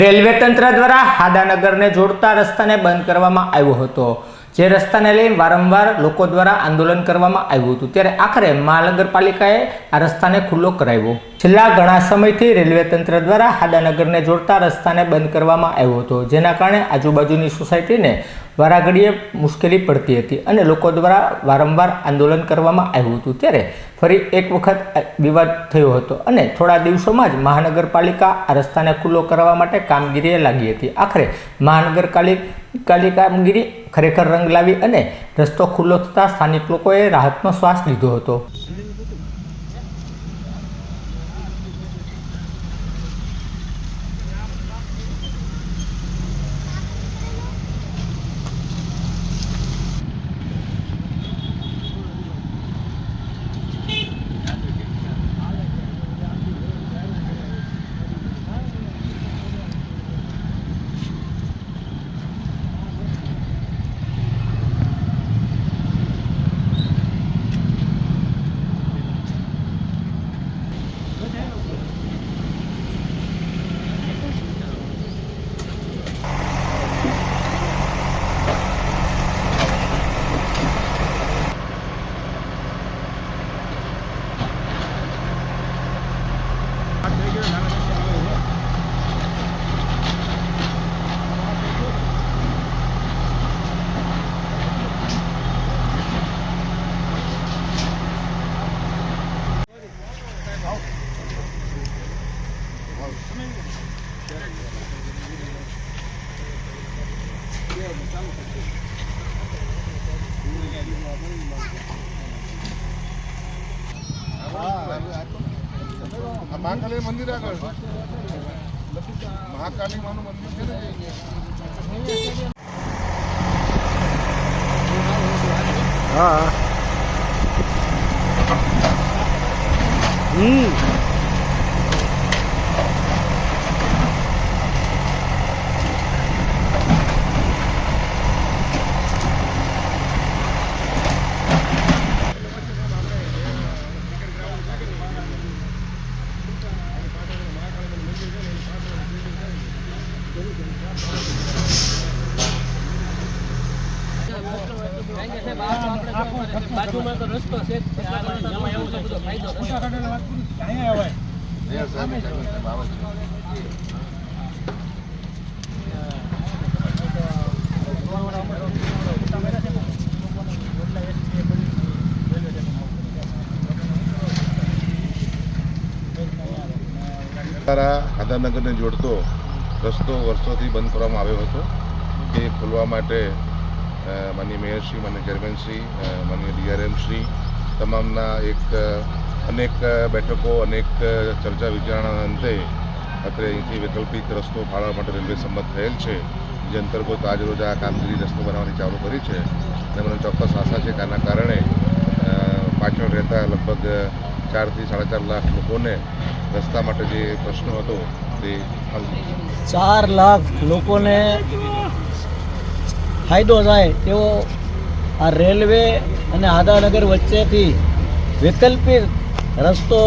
Railway તંત્ર દ્વારા હાદાનગરને જોડતા રસ્તાને બંધ કરવામાં આવ્યો હતો, જે રસ્તાને લઈને વારંવાર લોકો દ્વારા આંદોલન કરવામાં આવ્યું હતું। ત્યારે આખરે મહાનગરપાલિકાએ આ રસ્તાને ખુલ્લો કરાવ્યો। છેલ્લા ઘણા સમયથી રેલવે તંત્ર દ્વારા હાદાનગરને જોડતા રસ્તાને બંધ કરવામાં આવ્યો હતો, જેના કારણે આજુબાજુની સોસાયટીને વારાઘડીએ મુશ્કેલી પડતી હતી અને લોકો દ્વારા વારંવાર આંદોલન કરવામાં આવ્યું હતું। ત્યારે ફરી એક વખત વિવાદ થયો હતો અને થોડા દિવસોમાં જ મહાનગરપાલિકા આ રસ્તાને ખુલ્લો કરવા માટે કામગીરીએ લાગી હતી। આખરે મહાનગરપાલિકાની કામગીરી ખરેખર રંગ લાવી અને રસ્તો ખુલ્લો થતાં સ્થાનિક લોકોએ રાહતનો શ્વાસ લીધો હતો। महाकाली मंदिर આગળ મહાકાલી માનું મંદિર છે ને। હા बाजू में तो रस्तो से फायदो હાદાનગરને જોડતો રસ્તો વર્ષોથી બંધ કરવામાં આવ્યો હતો, તે ખોલવા માટે માનનીય મેયરશ્રી, માનનીય ચેરમેનશ્રી, માનનીય ડીઆરએમ શ્રી તમામના અનેક બેઠકો, અનેક ચર્ચા વિચારણાના અંતે અત્રે અહીંથી વૈકલ્પિક રસ્તો ફાળવવા માટે રેલવે સંમત થયેલ છે, જે અંતર્ગત આજરોજ આ કામગીરી રસ્તો બનાવવાની ચાલુ કરી છે અને મને ચોક્કસ આશા છે કે આના કારણે પાછળ રહેતા લગભગ 4 થી 4.5 લાખ લોકોને રસ્તા માટે જે પ્રશ્નો હતો તે હલ થશે। 4 લાખ લોકોને ફાયદો થાય તેવો આ રેલવે અને હાદાનગર વચ્ચેથી વૈકલ્પિક રસ્તો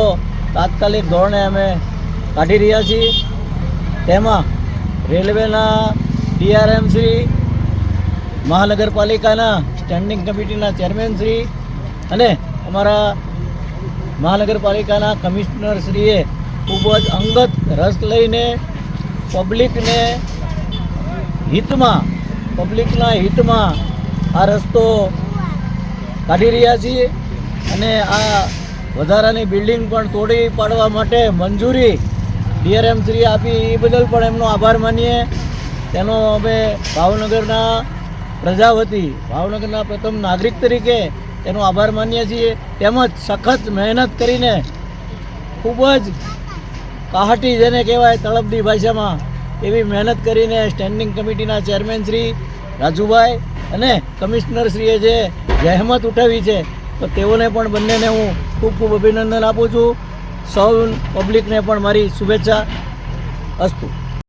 તાત્કાલિક ધોરણે અમે કાઢી રહ્યા છીએ। તેમાં રેલવેના ડીઆરએમ શ્રી, મહાનગરપાલિકાના સ્ટેન્ડિંગ કમિટીના ચેરમેન શ્રી અને અમારા મહાનગરપાલિકાના કમિશનર શ્રીએ ખૂબ જ અંગત રસ લઈને પબ્લિકના હિતમાં આ રસ્તો કાઢી રહ્યા છીએ અને આ વધારાની બિલ્ડિંગ પણ તોડી પાડવા માટે મંજૂરી ડીઆરએમ શ્રી આપી, એ બદલ પણ એમનો આભાર માનીએ। તેનો અમે ભાવનગરના પ્રજા વતી, ભાવનગરના પ્રથમ નાગરિક તરીકે તેનો આભાર માનીએ છીએ। તેમજ સખત મહેનત કરીને ખૂબ જ કાહટી જેને કહેવાય તળપદી ભાષામાં એવી મહેનત કરીને સ્ટેન્ડિંગ કમિટીના ચેરમેન શ્રી રાજુભાઈ અને કમિશનરશ્રીએ જે જહેમત ઉઠાવી છે, તો તેઓને પણ બંનેને હું ખૂબ ખૂબ અભિનંદન આપું છું। સૌ પબ્લિકને પણ મારી શુભેચ્છા અસ્તુ।